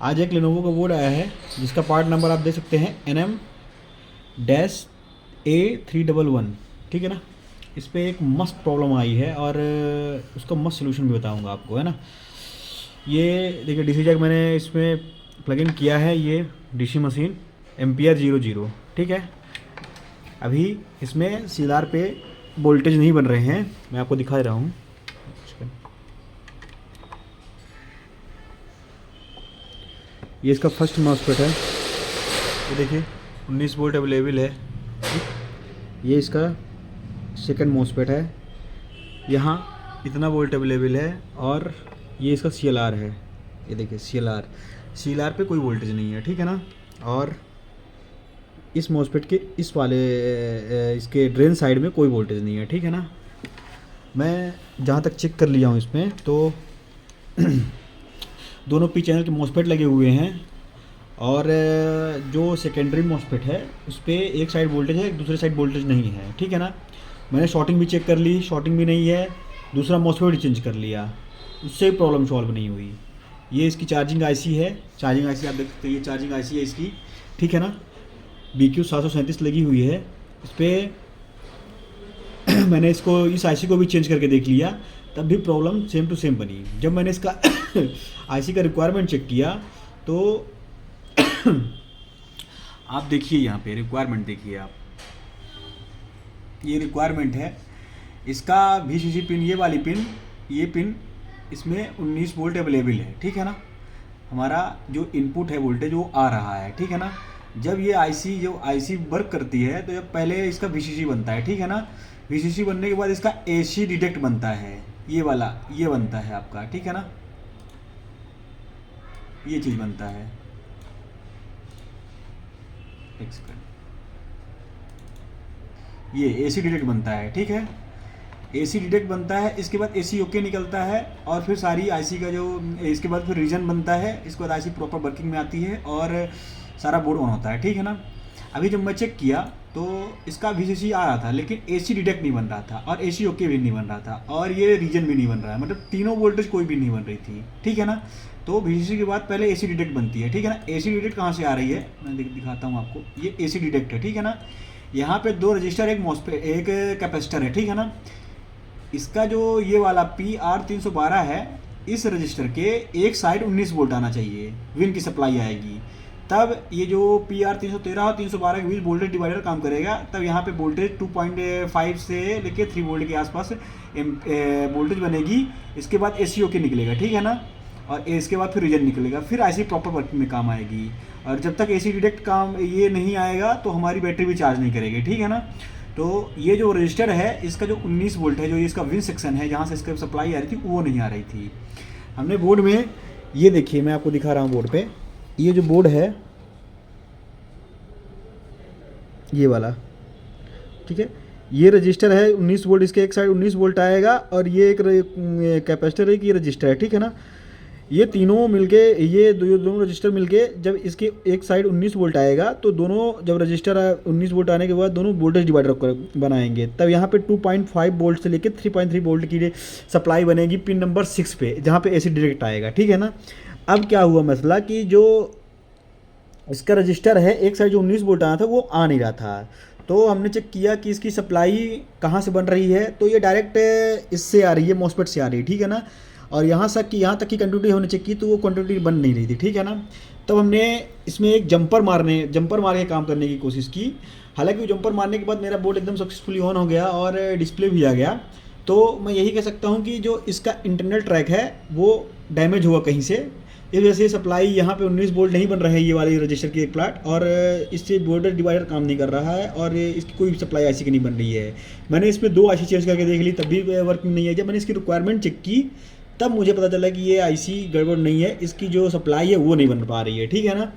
आज एक लेनोवो का बोर्ड आया है जिसका पार्ट नंबर आप देख सकते हैं NM-A311, ठीक है ना। इस पर एक मस्त प्रॉब्लम आई है और उसका मस्त सोल्यूशन भी बताऊंगा आपको, है ना। ये देखिए डीसी जैक मैंने इसमें प्लग इन किया है, ये डीसी मशीन एम्पियर 00, ठीक है। अभी इसमें सीआर पे वोल्टेज नहीं बन रहे हैं, मैं आपको दिखा रहा हूँ। ये इसका फर्स्ट मॉसफेट है, ये देखिए 19 वोल्ट अवेलेबल है। ये इसका सेकंड मॉसफेट है, यहाँ इतना वोल्ट अवेलेबल है। और ये इसका CLR है, ये देखिए CLR पे कोई वोल्टेज नहीं है, ठीक है ना। और इस मॉसफेट के इस वाले इसके ड्रेन साइड में कोई वोल्टेज नहीं है, ठीक है ना। मैं जहाँ तक चेक कर लिया हूँ इसमें तो दोनों पी चैनल के मॉसफेट लगे हुए हैं और जो सेकेंडरी मॉसफेट है उस पर एक साइड वोल्टेज है, एक दूसरे साइड वोल्टेज नहीं है, ठीक है ना। मैंने शॉर्टिंग भी चेक कर ली, शॉर्टिंग भी नहीं है। दूसरा मॉसफेट भी चेंज कर लिया, उससे प्रॉब्लम सॉल्व नहीं हुई। ये इसकी चार्जिंग आईसी है, चार्जिंग आईसी आप देख सकते हैं, ये चार्जिंग आईसी है इसकी, ठीक है ना। BQ737 लगी हुई है इस पर। मैंने इसको इस आईसी को भी चेंज करके देख लिया, तब भी प्रॉब्लम सेम टू सेम बनी। जब मैंने इसका आईसी का रिक्वायरमेंट चेक किया तो आप देखिए यहाँ पे रिक्वायरमेंट देखिए आप, ये रिक्वायरमेंट है इसका VCC पिन, ये वाली पिन, ये पिन इसमें 19 वोल्ट अवेलेबल है, ठीक है ना। हमारा जो इनपुट है वोल्टेज वो आ रहा है, ठीक है ना। जब ये आईसी वर्क करती है तो जब पहले इसका VCC बनता है, ठीक है ना। VCC बनने के बाद इसका AC डिटेक्ट बनता है, ये वाला ये बनता है आपका, ठीक है ना। ये चीज़ बनता है, एक सेकंड, ये AC डिटेक्ट बनता है, ठीक है। AC डिटेक्ट बनता है, इसके बाद AC ओके निकलता है और फिर सारी आईसी का जो इसके बाद फिर रीजन बनता है, इसके बाद आईसी प्रॉपर वर्किंग में आती है और सारा बोर्ड ऑन होता है, ठीक है ना। अभी जब मैं चेक किया तो इसका VCC आ रहा था लेकिन AC डिटेक्ट नहीं बन रहा था और AC ओके भी नहीं बन रहा था और ये रीजन भी नहीं बन रहा है, मतलब तीनों वोल्टेज कोई भी नहीं बन रही थी, ठीक है ना। तो VCC के बाद पहले AC डिटेक्ट बनती है, ठीक है ना। AC डिटेक्ट कहाँ से आ रही है मैं दिखाता हूँ आपको, ये AC डिटेक्ट है, ठीक है ना। यहाँ पे 2 रजिस्टर, एक मॉसफेट, एक कैपेसिटर है, ठीक है ना। इसका जो ये वाला PR312 है, इस रजिस्टर के एक साइड 19 वोल्ट आना चाहिए, विन की सप्लाई आएगी, तब ये जो PR313 और 312 के बीच वोल्टेज डिवाइडर काम करेगा। तब यहाँ पे वोल्टेज 2.5 से लेके 3 वोल्ट के आसपास वोल्टेज बनेगी। इसके बाद AC ओके निकलेगा, ठीक है ना। और इसके बाद फिर रीजन निकलेगा, फिर आईसी प्रॉपर वर्किंग में काम आएगी। और जब तक AC डिटेक्ट काम ये नहीं आएगा तो हमारी बैटरी भी चार्ज नहीं करेगी, ठीक है ना। तो ये जो रजिस्टर है इसका जो 19 वोल्ट है, जो इसका विन सेक्शन है जहाँ से इसका सप्लाई आ रही थी वो नहीं आ रही थी। हमने बोर्ड में ये देखिए, मैं आपको दिखा रहा हूँ बोर्ड पे, ये जो बोर्ड है ये वाला, ठीक है। ये रजिस्टर है 19 वोल्ट, इसके एक साइड 19 वोल्ट आएगा और ये एक कैपेसिटर है कि ये रजिस्टर है, ठीक है ना। ये तीनों मिलके, ये दोनों रजिस्टर मिलके जब इसके एक साइड 19 वोल्ट आएगा तो दोनों, जब रजिस्टर 19 वोल्ट आने के बाद दोनों वोल्टेज डिवाइडर बनाएंगे, तब यहाँ पे 2.5 वोल्ट से लेके 3.3 वोल्ट की सप्लाई बनेगी पिन नंबर 6 पे, जहाँ पे AC डायरेक्ट आएगा, ठीक है ना। अब क्या हुआ मसला कि जो इसका रजिस्टर है एक साइड जो 19 वोल्ट आना था वो आ नहीं रहा था। तो हमने चेक किया कि इसकी सप्लाई कहाँ से बन रही है, तो ये डायरेक्ट इससे आ रही है, मॉसफेट से आ रही है, ठीक है ना। और यहाँ तक की कंटिन्यूटी हमने चेक की तो वो कंटिन्यूटी बन नहीं रही थी, ठीक है ना। तब हमने इसमें एक जंपर मार के काम करने की कोशिश की। हालांकि वो जंपर मारने के बाद मेरा बोर्ड एकदम सक्सेसफुली ऑन हो गया और डिस्प्ले भी आ गया। तो मैं यही कह सकता हूँ कि जो इसका इंटरनल ट्रैक है वो डैमेज हुआ कहीं से, इस वजह से सप्लाई यहाँ पे 19 वोल्ट नहीं बन रहा है ये वाली रजिस्टर की एक प्लाट, और इससे वोल्टेज डिवाइडर काम नहीं कर रहा है और इसकी कोई सप्लाई आईसी की नहीं बन रही है। मैंने इसमें 2 आईसी चेंज करके देख ली तब भी वर्किंग नहीं है। जब मैंने इसकी रिक्वायरमेंट चेक की तब मुझे पता चला कि ये आईसी गड़बड़ नहीं है, इसकी जो सप्लाई है वो नहीं बन पा रही है, ठीक है ना।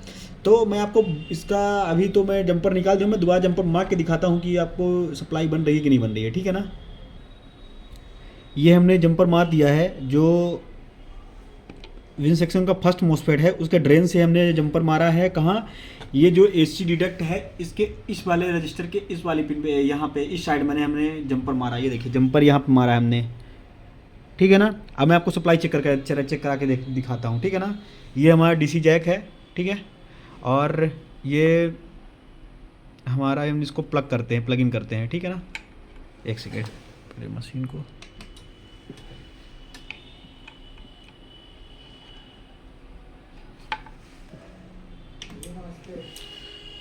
तो मैं आपको इसका अभी तो मैं जंपर निकाल दूँ, मैं दोबारा जंपर मार के दिखाता हूँ कि आपको सप्लाई बन रही है कि नहीं बन रही है, ठीक है ना। ये हमने जंपर मार दिया है, जो विन सेक्शन का फर्स्ट मॉसफेट है उसके ड्रेन से हमने जंपर मारा है। कहाँ, ये जो AC डिटेक्ट है इसके इस वाले रजिस्टर के इस वाली पिन पे, यहाँ पे इस साइड में हमने जंपर मारा, ये देखिए जंपर यहाँ पे मारा है हमने, ठीक है ना। अब मैं आपको सप्लाई चेक करा के दिखाता हूँ, ठीक है ना। ये हमारा डीसी जैक है, ठीक है। और ये हमारा, हम इसको प्लग करते हैं, प्लग इन करते हैं, ठीक है ना। एक सेकेंड पहले मशीन को,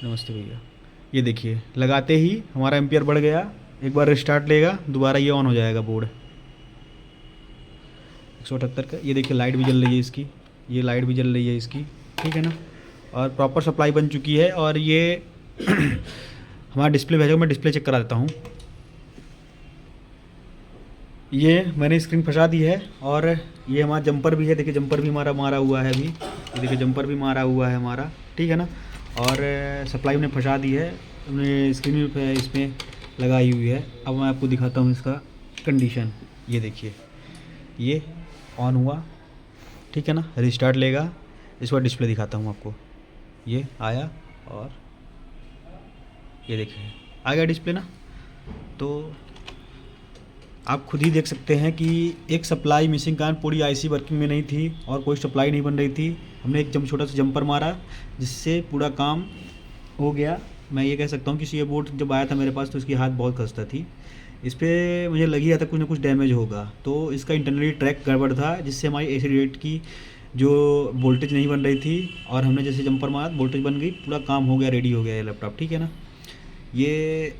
नमस्ते भैया। ये देखिए लगाते ही हमारा एम्पियर बढ़ गया। एक बार रिस्टार्ट लेगा दोबारा ये ऑन हो जाएगा बोर्ड 178 का। ये देखिए लाइट भी जल रही है इसकी, ये लाइट भी जल रही है इसकी, ठीक है ना। और प्रॉपर सप्लाई बन चुकी है। और ये हमारा डिस्प्ले भेजो, मैं डिस्प्ले चेक करा देता हूँ। ये मैंने स्क्रीन फंसा दी है। और ये हमारा जंपर भी है, देखिए जंपर भी हमारा मारा हुआ है अभी, ये देखिए जंपर भी मारा हुआ है हमारा, ठीक है ना। और सप्लाई हमने फंसा दी है, हमने स्क्रीन पे इसमें लगाई हुई है। अब मैं आपको दिखाता हूँ इसका कंडीशन। ये देखिए ये ऑन हुआ, ठीक है ना। रिस्टार्ट लेगा, इस बार डिस्प्ले दिखाता हूँ आपको। ये आया और ये देखिए आ गया डिस्प्ले ना। तो आप खुद ही देख सकते हैं कि एक सप्लाई मिसिंग कारण पूरी आईसी वर्किंग में नहीं थी और कोई सप्लाई नहीं बन रही थी। हमने एक छोटा सा जंपर मारा जिससे पूरा काम हो गया। मैं ये कह सकता हूँ कि ये बोर्ड जब आया था मेरे पास तो इसकी हाथ बहुत खस्ता थी, इस पर मुझे लगी था कुछ ना कुछ डैमेज होगा। तो इसका इंटरनली ट्रैक गड़बड़ था जिससे हमारी एसी रेट की जो वोल्टेज नहीं बन रही थी। और हमने जैसे जंपर मारा वोल्टेज बन गई, पूरा काम हो गया, रेडी हो गया ये लैपटॉप, ठीक है ना। ये